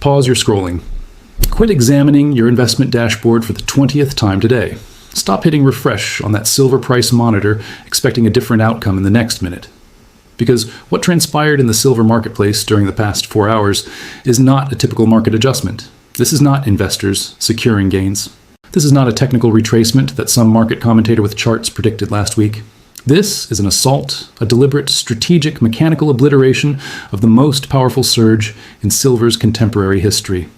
Pause your scrolling. Quit examining your investment dashboard for the 20th time today. Stop hitting refresh on that silver price monitor, expecting a different outcome in the next minute. Because what transpired in the silver marketplace during the past 4 hours is not a typical market adjustment. This is not investors securing gains. This is not a technical retracement that some market commentator with charts predicted last week. This is an assault, a deliberate, strategic, mechanical obliteration of the most powerful surge in silver's contemporary history.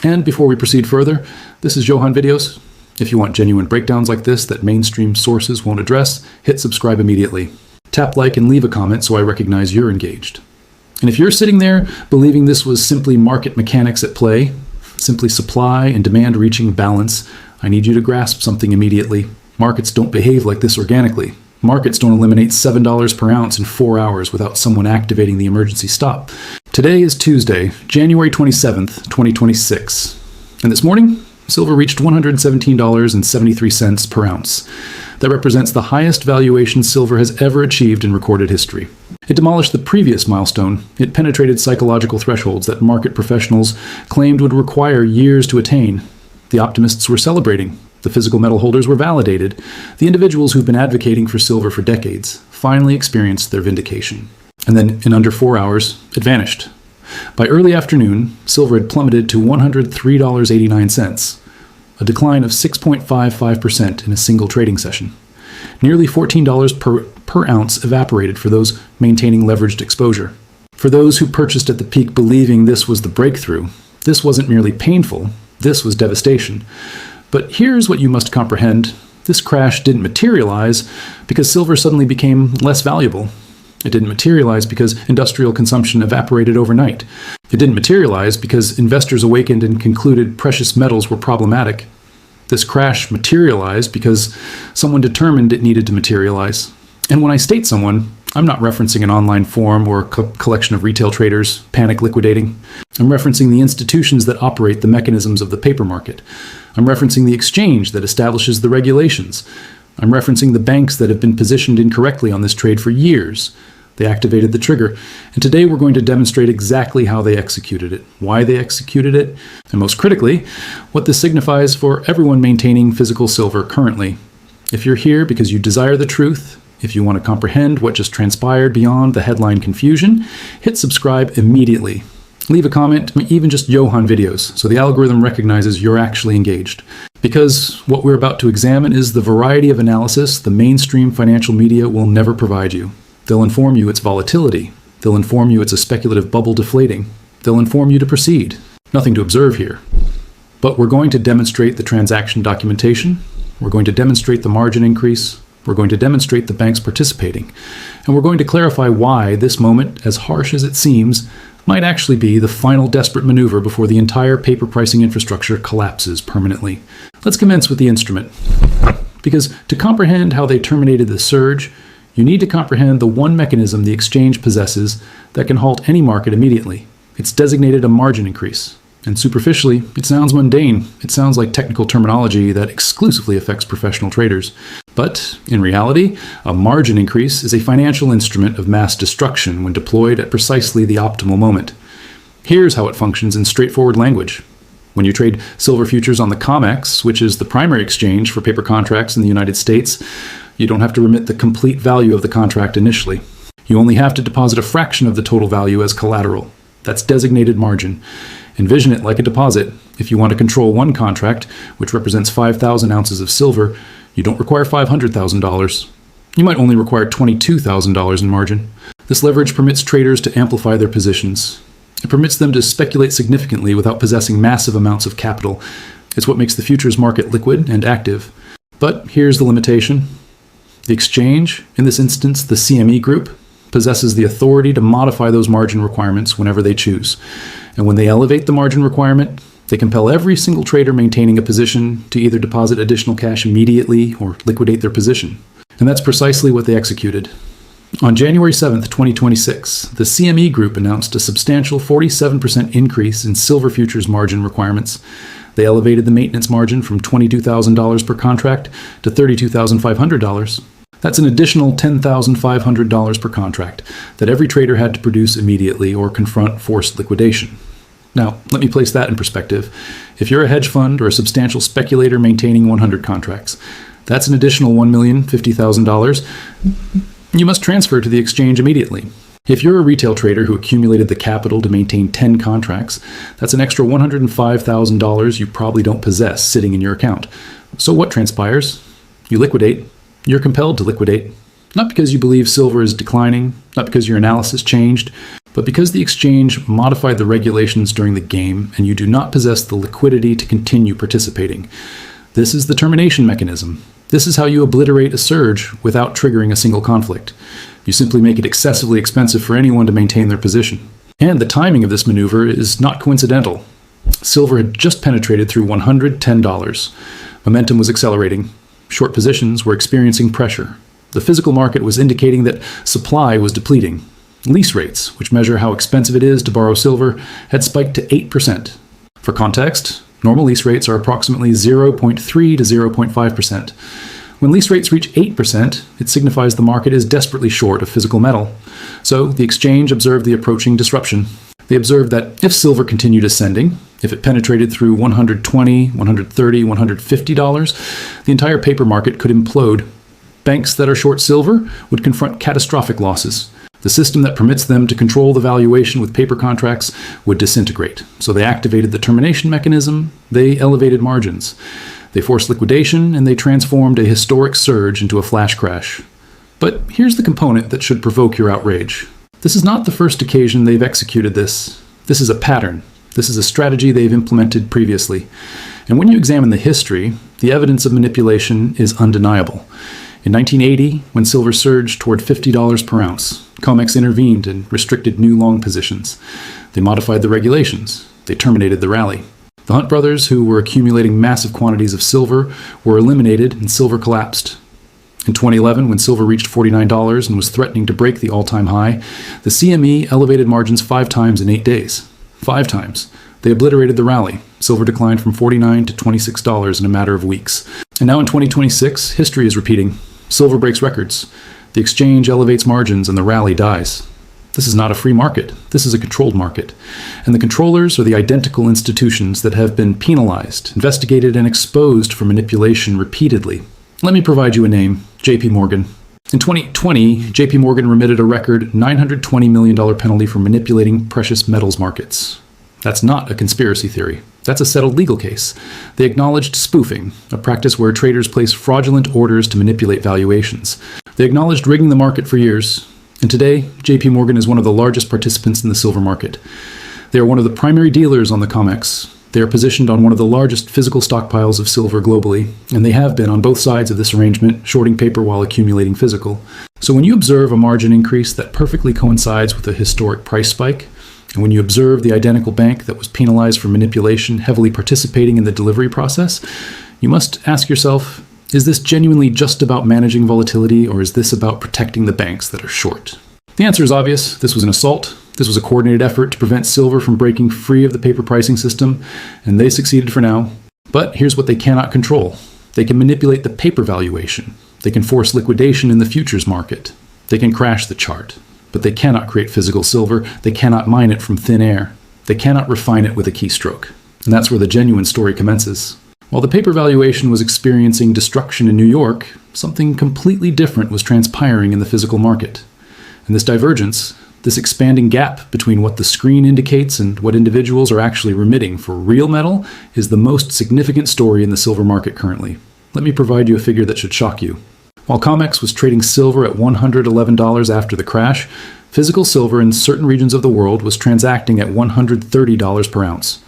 And before we proceed further, this is Johan Videos. If you want genuine breakdowns like this that mainstream sources won't address, hit subscribe immediately. Tap like and leave a comment so I recognize you're engaged. And if you're sitting there believing this was simply market mechanics at play, simply supply and demand reaching balance, I need you to grasp something immediately. Markets don't behave like this organically. Markets don't eliminate $7 per ounce in 4 hours without someone activating the emergency stop. Today is Tuesday, January 27th, 2026. And this morning, silver reached $117.73 per ounce. That represents the highest valuation silver has ever achieved in recorded history. It demolished the previous milestone. It penetrated psychological thresholds that market professionals claimed would require years to attain. The optimists were celebrating. The physical metal holders were validated. The individuals who've been advocating for silver for decades finally experienced their vindication. And then, in under 4 hours, it vanished. By early afternoon, silver had plummeted to $103.89, a decline of 6.55% in a single trading session. Nearly $14 per ounce evaporated for those maintaining leveraged exposure. For those who purchased at the peak believing this was the breakthrough, this wasn't merely painful, this was devastation. But here's what you must comprehend. This crash didn't materialize because silver suddenly became less valuable. It didn't materialize because industrial consumption evaporated overnight. It didn't materialize because investors awakened and concluded precious metals were problematic. This crash materialized because someone determined it needed to materialize. And when I state someone, I'm not referencing an online forum or a collection of retail traders panic liquidating. I'm referencing the institutions that operate the mechanisms of the paper market. I'm referencing the exchange that establishes the regulations. I'm referencing the banks that have been positioned incorrectly on this trade for years. They activated the trigger, and today we're going to demonstrate exactly how they executed it, why they executed it, and most critically, what this signifies for everyone maintaining physical silver currently. If you're here because you desire the truth, if you want to comprehend what just transpired beyond the headline confusion, hit subscribe immediately. Leave a comment, even just Johan Videos, so the algorithm recognizes you're actually engaged. Because what we're about to examine is the variety of analysis the mainstream financial media will never provide you. They'll inform you it's volatility. They'll inform you it's a speculative bubble deflating. They'll inform you to proceed. Nothing to observe here. But we're going to demonstrate the transaction documentation. We're going to demonstrate the margin increase. We're going to demonstrate the banks participating. And we're going to clarify why this moment, as harsh as it seems, might actually be the final desperate maneuver before the entire paper pricing infrastructure collapses permanently. Let's commence with the instrument. Because to comprehend how they terminated the surge, you need to comprehend the one mechanism the exchange possesses that can halt any market immediately. It's designated a margin increase. And superficially, it sounds mundane. It sounds like technical terminology that exclusively affects professional traders. But in reality, a margin increase is a financial instrument of mass destruction when deployed at precisely the optimal moment. Here's how it functions in straightforward language. When you trade silver futures on the COMEX, which is the primary exchange for paper contracts in the United States, you don't have to remit the complete value of the contract initially. You only have to deposit a fraction of the total value as collateral. That's designated margin. Envision it like a deposit. If you want to control one contract, which represents 5,000 ounces of silver, you don't require $500,000. You might only require $22,000 in margin. This leverage permits traders to amplify their positions. It permits them to speculate significantly without possessing massive amounts of capital. It's what makes the futures market liquid and active. But here's the limitation. The exchange, in this instance the CME group, possesses the authority to modify those margin requirements whenever they choose. And when they elevate the margin requirement, they compel every single trader maintaining a position to either deposit additional cash immediately or liquidate their position. And that's precisely what they executed. On January 7th, 2026, the CME group announced a substantial 47% increase in silver futures margin requirements. They elevated the maintenance margin from $22,000 per contract to $32,500. That's an additional $10,500 per contract that every trader had to produce immediately or confront forced liquidation. Now, let me place that in perspective. If you're a hedge fund or a substantial speculator maintaining 100 contracts, that's an additional $1,050,000 you must transfer to the exchange immediately. If you're a retail trader who accumulated the capital to maintain 10 contracts, that's an extra $105,000 you probably don't possess sitting in your account. So what transpires? You liquidate. You're compelled to liquidate. Not because you believe silver is declining, not because your analysis changed, but because the exchange modified the regulations during the game and you do not possess the liquidity to continue participating. This is the termination mechanism. This is how you obliterate a surge without triggering a single conflict. You simply make it excessively expensive for anyone to maintain their position. And the timing of this maneuver is not coincidental. Silver had just penetrated through $110. Momentum was accelerating. Short positions were experiencing pressure. The physical market was indicating that supply was depleting. Lease rates, which measure how expensive it is to borrow silver, had spiked to 8%. For context, normal lease rates are approximately 0.3 to 0.5%. When lease rates reach 8%, it signifies the market is desperately short of physical metal. So the exchange observed the approaching disruption. They observed that if silver continued ascending, if it penetrated through $120, $130, $150, the entire paper market could implode. Banks that are short silver would confront catastrophic losses. The system that permits them to control the valuation with paper contracts would disintegrate. So they activated the termination mechanism, they elevated margins. They forced liquidation, and they transformed a historic surge into a flash crash. But here's the component that should provoke your outrage. This is not the first occasion they've executed this. This is a pattern. This is a strategy they've implemented previously. And when you examine the history, the evidence of manipulation is undeniable. In 1980, when silver surged toward $50 per ounce, COMEX intervened and restricted new long positions. They modified the regulations. They terminated the rally. The Hunt brothers, who were accumulating massive quantities of silver, were eliminated and silver collapsed. In 2011, when silver reached $49 and was threatening to break the all-time high, the CME elevated margins 5 times in 8 days. 5 times. They obliterated the rally. Silver declined from $49 to $26 in a matter of weeks. And now in 2026, history is repeating. Silver breaks records. The exchange elevates margins and the rally dies. This is not a free market. This is a controlled market. And the controllers are the identical institutions that have been penalized, investigated, and exposed for manipulation repeatedly. Let me provide you a name, JP Morgan. In 2020, JP Morgan remitted a record $920 million penalty for manipulating precious metals markets. That's not a conspiracy theory. That's a settled legal case. They acknowledged spoofing, a practice where traders place fraudulent orders to manipulate valuations. They acknowledged rigging the market for years. And today, JP Morgan is one of the largest participants in the silver market. They are one of the primary dealers on the COMEX. They are positioned on one of the largest physical stockpiles of silver globally, and they have been on both sides of this arrangement, shorting paper while accumulating physical. So when you observe a margin increase that perfectly coincides with a historic price spike, and when you observe the identical bank that was penalized for manipulation heavily participating in the delivery process, you must ask yourself, is this genuinely just about managing volatility, or is this about protecting the banks that are short? The answer is obvious. This was an assault. This was a coordinated effort to prevent silver from breaking free of the paper pricing system, and they succeeded for now. But here's what they cannot control. They can manipulate the paper valuation. They can force liquidation in the futures market. They can crash the chart. But they cannot create physical silver. They cannot mine it from thin air. They cannot refine it with a keystroke. And that's where the genuine story commences. While the paper valuation was experiencing destruction in New York, something completely different was transpiring in the physical market. And this divergence, this expanding gap between what the screen indicates and what individuals are actually remitting for real metal, is the most significant story in the silver market currently. Let me provide you a figure that should shock you. While COMEX was trading silver at $111 after the crash, physical silver in certain regions of the world was transacting at $130 per ounce.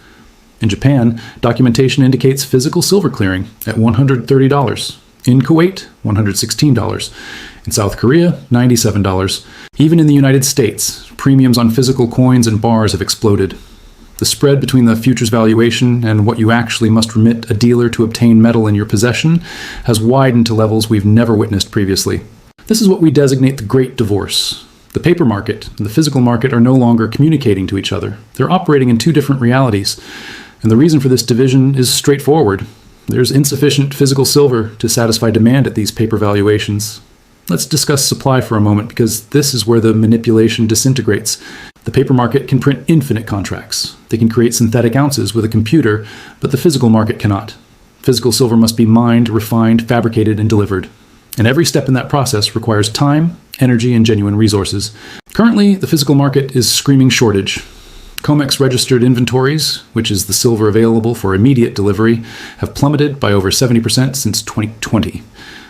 In Japan, documentation indicates physical silver clearing at $130. In Kuwait, $116. In South Korea, $97. Even in the United States, premiums on physical coins and bars have exploded. The spread between the futures valuation and what you actually must remit a dealer to obtain metal in your possession has widened to levels we've never witnessed previously. This is what we designate the Great Divorce. The paper market and the physical market are no longer communicating to each other. They're operating in 2 different realities. And the reason for this division is straightforward. There's insufficient physical silver to satisfy demand at these paper valuations. Let's discuss supply for a moment, because this is where the manipulation disintegrates. The paper market can print infinite contracts. They can create synthetic ounces with a computer, but the physical market cannot. Physical silver must be mined, refined, fabricated, and delivered. And every step in that process requires time, energy, and genuine resources. Currently, the physical market is screaming shortage. COMEX registered inventories, which is the silver available for immediate delivery, have plummeted by over 70% since 2020.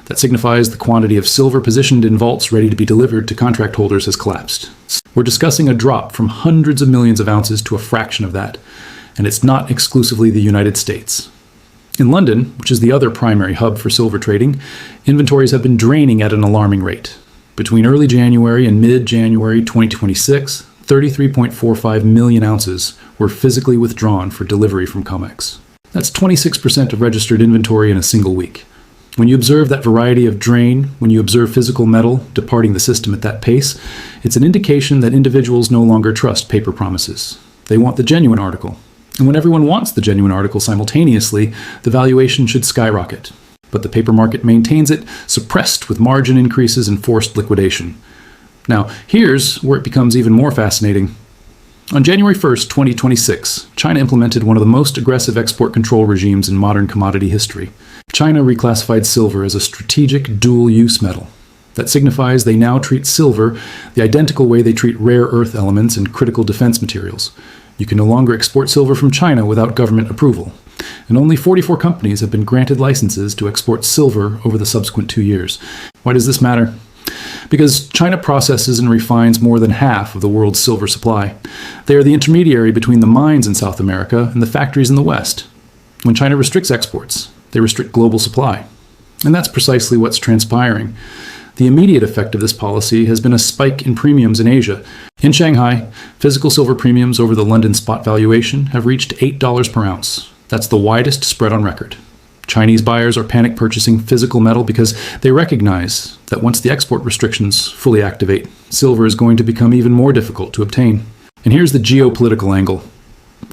That signifies the quantity of silver positioned in vaults ready to be delivered to contract holders has collapsed. We're discussing a drop from hundreds of millions of ounces to a fraction of that, and it's not exclusively the United States. In London, which is the other primary hub for silver trading, inventories have been draining at an alarming rate. Between early January and mid-January 2026, 33.45 million ounces were physically withdrawn for delivery from COMEX. That's 26% of registered inventory in a single week. When you observe that variety of drain, when you observe physical metal departing the system at that pace, it's an indication that individuals no longer trust paper promises. They want the genuine article. And when everyone wants the genuine article simultaneously, the valuation should skyrocket. But the paper market maintains it, suppressed with margin increases and forced liquidation. Now, here's where it becomes even more fascinating. On January 1st, 2026, China implemented one of the most aggressive export control regimes in modern commodity history. China reclassified silver as a strategic dual-use metal. That signifies they now treat silver the identical way they treat rare earth elements and critical defense materials. You can no longer export silver from China without government approval. And only 44 companies have been granted licenses to export silver over the subsequent 2 years. Why does this matter? Because China processes and refines more than half of the world's silver supply. They are the intermediary between the mines in South America and the factories in the West. When China restricts exports, they restrict global supply. And that's precisely what's transpiring. The immediate effect of this policy has been a spike in premiums in Asia. In Shanghai, physical silver premiums over the London spot valuation have reached $8 per ounce. That's the widest spread on record. Chinese buyers are panic purchasing physical metal because they recognize that once the export restrictions fully activate, silver is going to become even more difficult to obtain. And here's the geopolitical angle.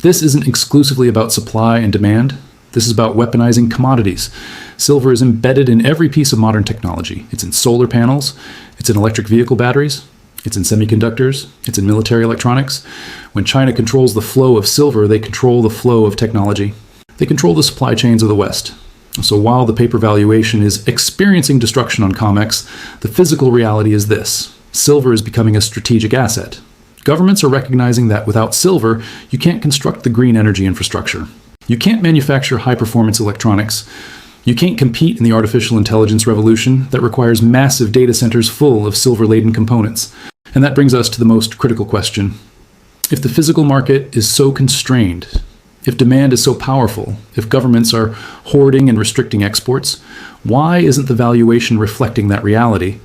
This isn't exclusively about supply and demand. This is about weaponizing commodities. Silver is embedded in every piece of modern technology. It's in solar panels, it's in electric vehicle batteries, it's in semiconductors, it's in military electronics. When China controls the flow of silver, they control the flow of technology. They control the supply chains of the West. So while the paper valuation is experiencing destruction on COMEX, the physical reality is this: silver is becoming a strategic asset. Governments are recognizing that without silver, you can't construct the green energy infrastructure. You can't manufacture high-performance electronics. You can't compete in the artificial intelligence revolution that requires massive data centers full of silver-laden components. And that brings us to the most critical question. If the physical market is so constrained, if demand is so powerful, if governments are hoarding and restricting exports, why isn't the valuation reflecting that reality?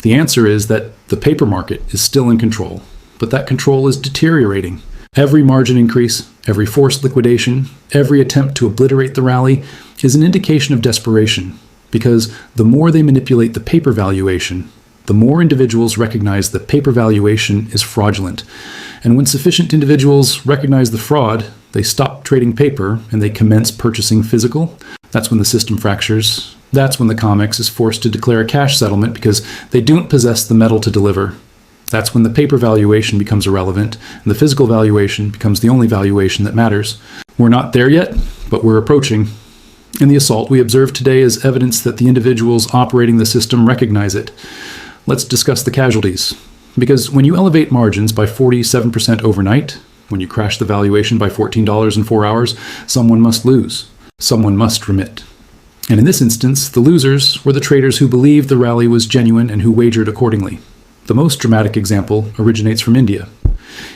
The answer is that the paper market is still in control, but that control is deteriorating. Every margin increase, every forced liquidation, every attempt to obliterate the rally is an indication of desperation, because the more they manipulate the paper valuation, the more individuals recognize the paper valuation is fraudulent. And when sufficient individuals recognize the fraud, they stop trading paper and they commence purchasing physical. That's when the system fractures. That's when the COMEX is forced to declare a cash settlement because they don't possess the metal to deliver. That's when the paper valuation becomes irrelevant and the physical valuation becomes the only valuation that matters. We're not there yet, but we're approaching. In the assault we observe today is evidence that the individuals operating the system recognize it. Let's discuss the casualties. Because when you elevate margins by 47% overnight, when you crash the valuation by $14 in 4 hours, someone must lose. Someone must remit. And in this instance, the losers were the traders who believed the rally was genuine and who wagered accordingly. The most dramatic example originates from India.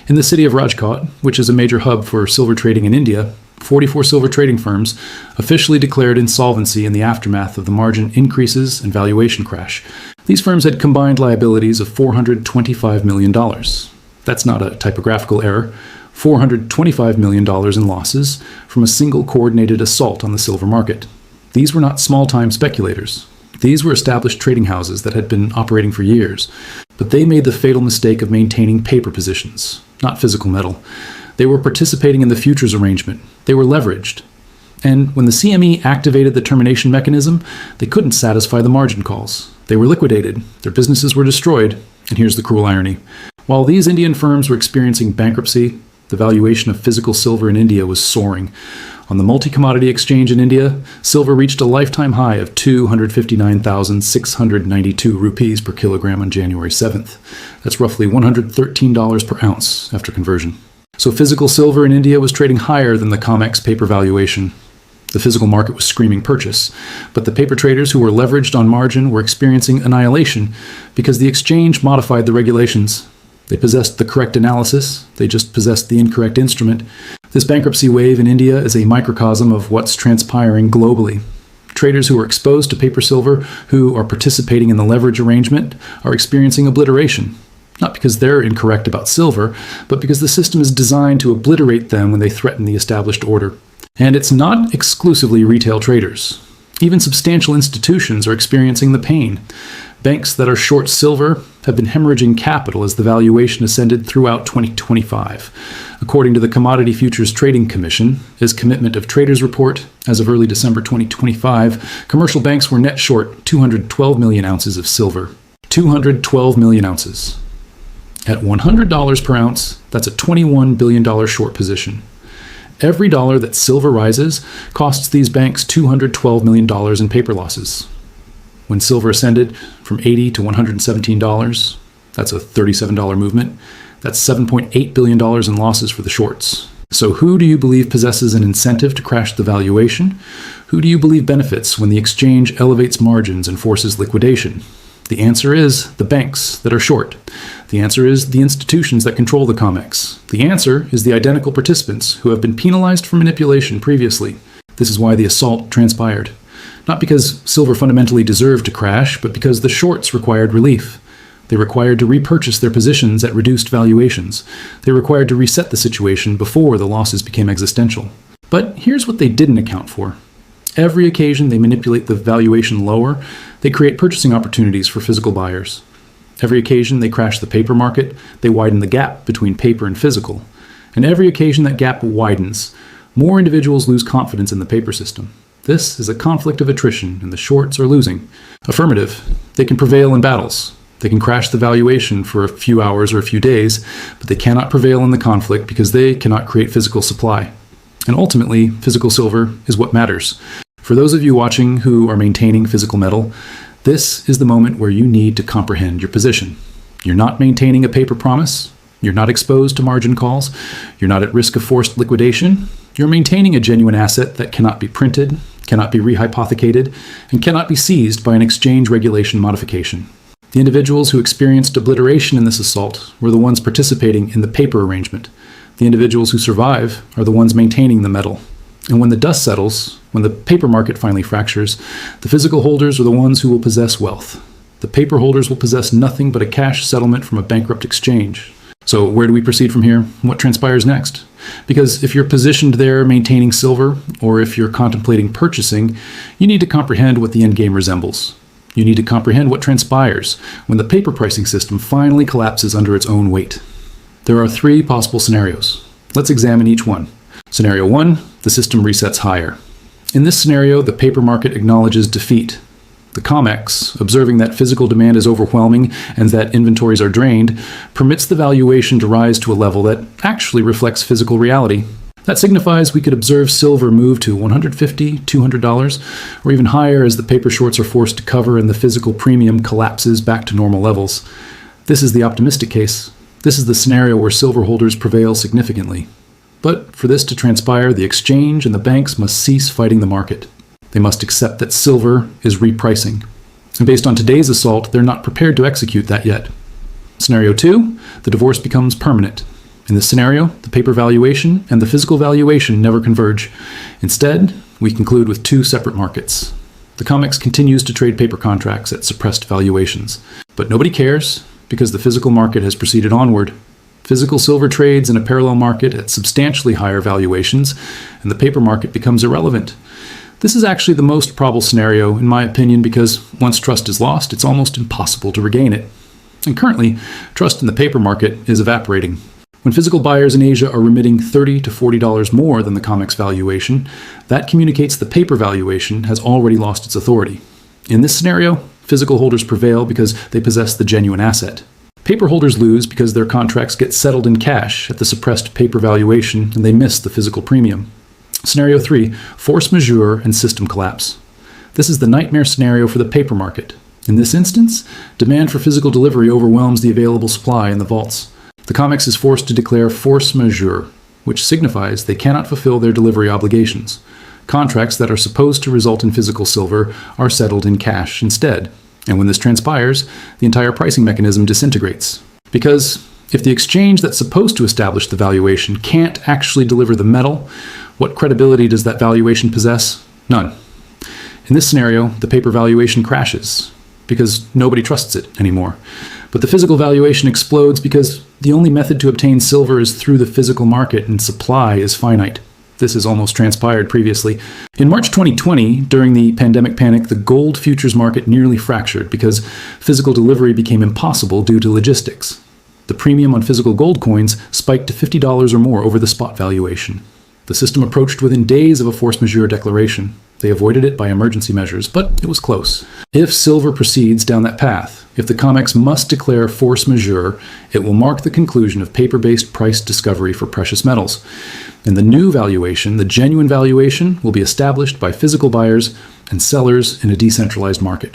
In the city of Rajkot, which is a major hub for silver trading in India, 44 silver trading firms officially declared insolvency in the aftermath of the margin increases and valuation crash. These firms had combined liabilities of $425 million. That's not a typographical error. $425 million in losses from a single coordinated assault on the silver market. These were not small-time speculators. These were established trading houses that had been operating for years, but they made the fatal mistake of maintaining paper positions, not physical metal. They were participating in the futures arrangement. They were leveraged. And when the CME activated the termination mechanism, they couldn't satisfy the margin calls. They were liquidated, their businesses were destroyed, And here's the cruel irony. While these Indian firms were experiencing bankruptcy, the valuation of physical silver in India was soaring. On the multi-commodity exchange in India, silver reached a lifetime high of 259,692 rupees per kilogram on January 7th. That's roughly $113 per ounce after conversion. So physical silver in India was trading higher than the COMEX paper valuation. The physical market was screaming purchase, but the paper traders who were leveraged on margin were experiencing annihilation because the exchange modified the regulations. They possessed the correct analysis, they just possessed the incorrect instrument. This bankruptcy wave in India is a microcosm of what's transpiring globally. Traders who are exposed to paper silver, who are participating in the leverage arrangement, are experiencing obliteration. Not because they're incorrect about silver, but because the system is designed to obliterate them when they threaten the established order. And it's not exclusively retail traders. Even substantial institutions are experiencing the pain. Banks that are short silver have been hemorrhaging capital as the valuation ascended throughout 2025. According to the Commodity Futures Trading Commission, its Commitment of Traders report, as of early December 2025, commercial banks were net short 212 million ounces of silver. 212 million ounces. At $100 per ounce, that's a $21 billion short position. Every dollar that silver rises costs these banks $212 million in paper losses. When silver ascended from $80 to $117, that's a $37 movement. That's $7.8 billion in losses for the shorts. So who do you believe possesses an incentive to crash the valuation? Who do you believe benefits when the exchange elevates margins and forces liquidation? The answer is the banks that are short. The answer is the institutions that control the COMEX. The answer is the identical participants who have been penalized for manipulation previously. This is why the assault transpired. Not because silver fundamentally deserved to crash, but because the shorts required relief. They required to repurchase their positions at reduced valuations. They required to reset the situation before the losses became existential. But here's what they didn't account for. Every occasion they manipulate the valuation lower, they create purchasing opportunities for physical buyers. Every occasion they crash the paper market, they widen the gap between paper and physical. And every occasion that gap widens, more individuals lose confidence in the paper system. This is a conflict of attrition, and the shorts are losing. Affirmative. They can prevail in battles. They can crash the valuation for a few hours or a few days, but they cannot prevail in the conflict because they cannot create physical supply. And ultimately, physical silver is what matters. For those of you watching who are maintaining physical metal, this is the moment where you need to comprehend your position. You're not maintaining a paper promise. You're not exposed to margin calls. You're not at risk of forced liquidation. You're maintaining a genuine asset that cannot be printed, cannot be rehypothecated, and cannot be seized by an exchange regulation modification. The individuals who experienced obliteration in this assault were the ones participating in the paper arrangement. The individuals who survive are the ones maintaining the metal. And when the dust settles, when the paper market finally fractures, the physical holders are the ones who will possess wealth. The paper holders will possess nothing but a cash settlement from a bankrupt exchange. So where do we proceed from here? What transpires next? Because if you're positioned there maintaining silver, or if you're contemplating purchasing, you need to comprehend what the end game resembles. You need to comprehend what transpires when the paper pricing system finally collapses under its own weight. There are three possible scenarios. Let's examine each one. Scenario 1, the system resets higher. In this scenario, the paper market acknowledges defeat. The COMEX, observing that physical demand is overwhelming and that inventories are drained, permits the valuation to rise to a level that actually reflects physical reality. That signifies we could observe silver move to $150, $200, or even higher as the paper shorts are forced to cover and the physical premium collapses back to normal levels. This is the optimistic case. This is the scenario where silver holders prevail significantly. But for this to transpire, the exchange and the banks must cease fighting the market. They must accept that silver is repricing. And based on today's assault, they're not prepared to execute that yet. Scenario 2, the divorce becomes permanent. In this scenario, the paper valuation and the physical valuation never converge. Instead, we conclude with two separate markets. The COMEX continues to trade paper contracts at suppressed valuations. But nobody cares because the physical market has proceeded onward. Physical silver trades in a parallel market at substantially higher valuations, and the paper market becomes irrelevant. This is actually the most probable scenario, in my opinion, because once trust is lost, it's almost impossible to regain it. And currently, trust in the paper market is evaporating. When physical buyers in Asia are remitting $30 to $40 more than the COMEX valuation, that communicates the paper valuation has already lost its authority. In this scenario, physical holders prevail because they possess the genuine asset. Paper holders lose because their contracts get settled in cash at the suppressed paper valuation and they miss the physical premium. Scenario 3, force majeure and system collapse. This is the nightmare scenario for the paper market. In this instance, demand for physical delivery overwhelms the available supply in the vaults. The COMEX is forced to declare force majeure, which signifies they cannot fulfill their delivery obligations. Contracts that are supposed to result in physical silver are settled in cash instead. And when this transpires, the entire pricing mechanism disintegrates. Because if the exchange that's supposed to establish the valuation can't actually deliver the metal, what credibility does that valuation possess? None. In this scenario, the paper valuation crashes because nobody trusts it anymore. But the physical valuation explodes because the only method to obtain silver is through the physical market and supply is finite. This has almost transpired previously. In March 2020, during the pandemic panic, the gold futures market nearly fractured because physical delivery became impossible due to logistics. The premium on physical gold coins spiked to $50 or more over the spot valuation. The system approached within days of a force majeure declaration. They avoided it by emergency measures, but it was close. If silver proceeds down that path, if the COMEX must declare force majeure, it will mark the conclusion of paper-based price discovery for precious metals. And the new valuation, the genuine valuation, will be established by physical buyers and sellers in a decentralized market.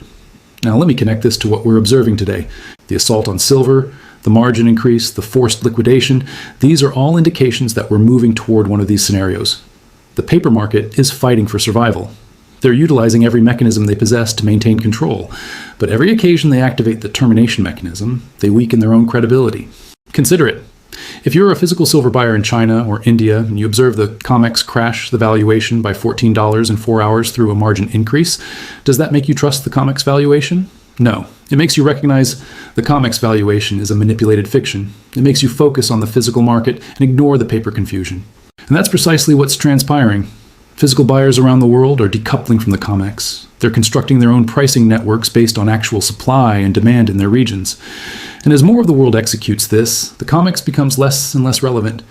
Now let me connect this to what we're observing today. The assault on silver, the margin increase, the forced liquidation, these are all indications that we're moving toward one of these scenarios. The paper market is fighting for survival. They're utilizing every mechanism they possess to maintain control, but every occasion they activate the termination mechanism, they weaken their own credibility. Consider it. If you're a physical silver buyer in China or India and you observe the COMEX crash the valuation by $14 in 4 hours through a margin increase, does that make you trust the COMEX valuation? No. It makes you recognize the COMEX valuation is a manipulated fiction. It makes you focus on the physical market and ignore the paper confusion. And that's precisely what's transpiring. Physical buyers around the world are decoupling from the COMEX. They're constructing their own pricing networks based on actual supply and demand in their regions. And as more of the world executes this, the COMEX becomes less and less relevant.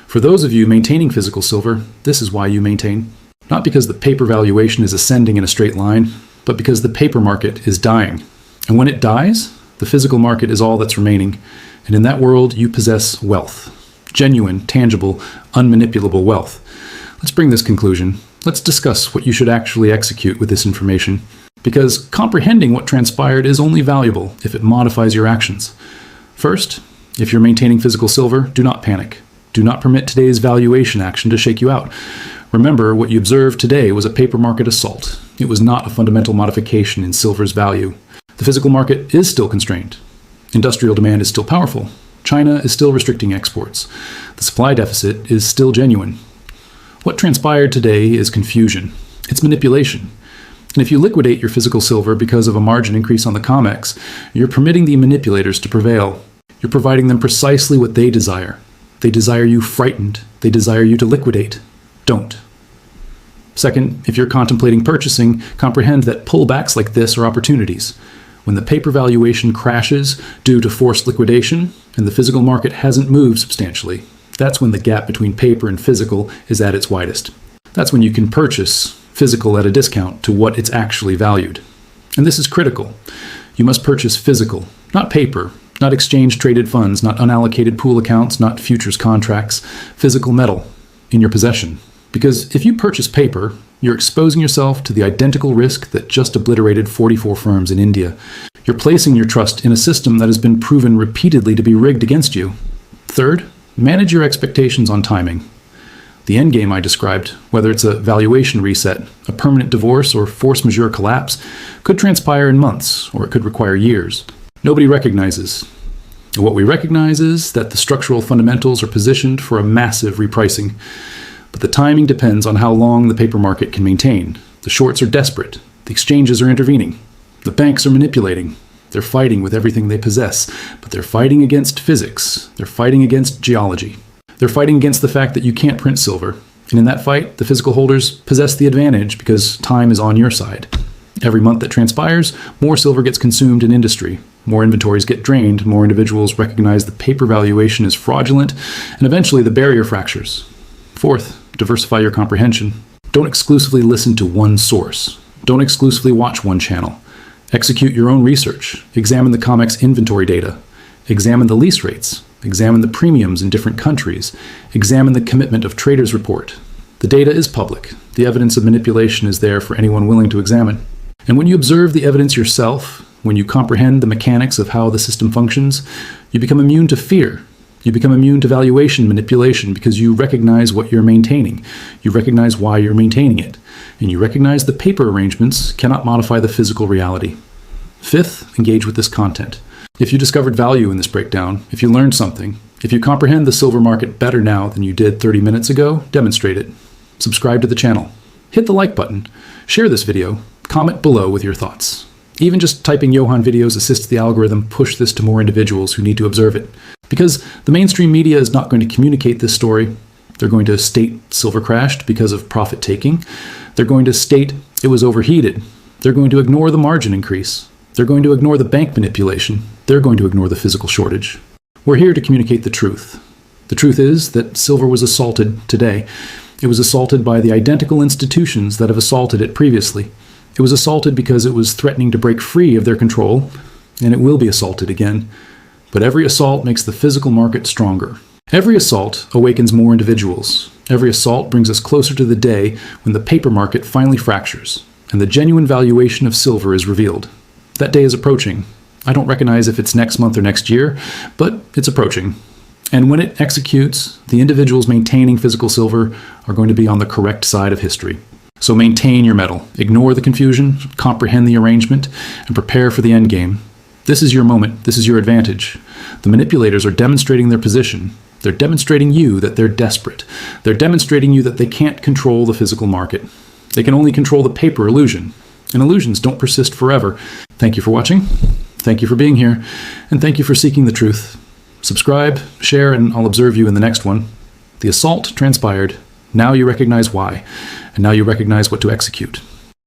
For those of you maintaining physical silver, this is why you maintain. Not because the paper valuation is ascending in a straight line, but because the paper market is dying. And when it dies, the physical market is all that's remaining. And in that world, you possess wealth. Genuine, tangible, unmanipulable wealth. Let's bring this conclusion. Let's discuss what you should actually execute with this information. Because comprehending what transpired is only valuable if it modifies your actions. First, if you're maintaining physical silver, do not panic. Do not permit today's valuation action to shake you out. Remember, what you observed today was a paper market assault. It was not a fundamental modification in silver's value. The physical market is still constrained. Industrial demand is still powerful. China is still restricting exports. The supply deficit is still genuine. What transpired today is confusion. It's manipulation. And if you liquidate your physical silver because of a margin increase on the COMEX, you're permitting the manipulators to prevail. You're providing them precisely what they desire. They desire you frightened. They desire you to liquidate. Don't. Second, if you're contemplating purchasing, comprehend that pullbacks like this are opportunities. When the paper valuation crashes due to forced liquidation and the physical market hasn't moved substantially, that's when the gap between paper and physical is at its widest. That's when you can purchase physical at a discount to what it's actually valued. And this is critical. You must purchase physical, not paper, not exchange-traded funds, not unallocated pool accounts, not futures contracts, physical metal in your possession. Because if you purchase paper, you're exposing yourself to the identical risk that just obliterated 44 firms in India. You're placing your trust in a system that has been proven repeatedly to be rigged against you. Third, manage your expectations on timing. The endgame I described, whether it's a valuation reset, a permanent divorce, or force majeure collapse, could transpire in months, or it could require years. Nobody recognizes. What we recognize is that the structural fundamentals are positioned for a massive repricing. But the timing depends on how long the paper market can maintain. The shorts are desperate. The exchanges are intervening. The banks are manipulating. They're fighting with everything they possess, but they're fighting against physics. They're fighting against geology. They're fighting against the fact that you can't print silver. And in that fight, the physical holders possess the advantage because time is on your side. Every month that transpires, more silver gets consumed in industry. More inventories get drained. More individuals recognize the paper valuation is fraudulent, and eventually the barrier fractures. Fourth, diversify your comprehension. Don't exclusively listen to one source. Don't exclusively watch one channel. Execute your own research. Examine the COMEX inventory data. Examine the lease rates. Examine the premiums in different countries. Examine the commitment of traders' report. The data is public. The evidence of manipulation is there for anyone willing to examine. And when you observe the evidence yourself, when you comprehend the mechanics of how the system functions, you become immune to fear. You become immune to valuation manipulation because you recognize what you're maintaining. You recognize why you're maintaining it. And you recognize the paper arrangements cannot modify the physical reality. Fifth, engage with this content. If you discovered value in this breakdown, if you learned something, if you comprehend the silver market better now than you did 30 minutes ago, demonstrate it. Subscribe to the channel. Hit the like button. Share this video. Comment below with your thoughts. Even just typing Johan videos assists the algorithm push this to more individuals who need to observe it. Because the mainstream media is not going to communicate this story. They're going to state silver crashed because of profit taking. They're going to state it was overheated. They're going to ignore the margin increase. They're going to ignore the bank manipulation. They're going to ignore the physical shortage. We're here to communicate the truth. The truth is that silver was assaulted today. It was assaulted by the identical institutions that have assaulted it previously. It was assaulted because it was threatening to break free of their control, and it will be assaulted again. But every assault makes the physical market stronger. Every assault awakens more individuals. Every assault brings us closer to the day when the paper market finally fractures, and the genuine valuation of silver is revealed. That day is approaching. I don't recognize if it's next month or next year, but it's approaching. And when it executes, the individuals maintaining physical silver are going to be on the correct side of history. So maintain your metal, ignore the confusion, comprehend the arrangement, and prepare for the end game. This is your moment. This is your advantage. The manipulators are demonstrating their position. They're demonstrating you that they're desperate. They're demonstrating you that they can't control the physical market. They can only control the paper illusion. And illusions don't persist forever. Thank you for watching. Thank you for being here. And thank you for seeking the truth. Subscribe, share, and I'll observe you in the next one. The assault transpired. Now you recognize why. And now you recognize what to execute.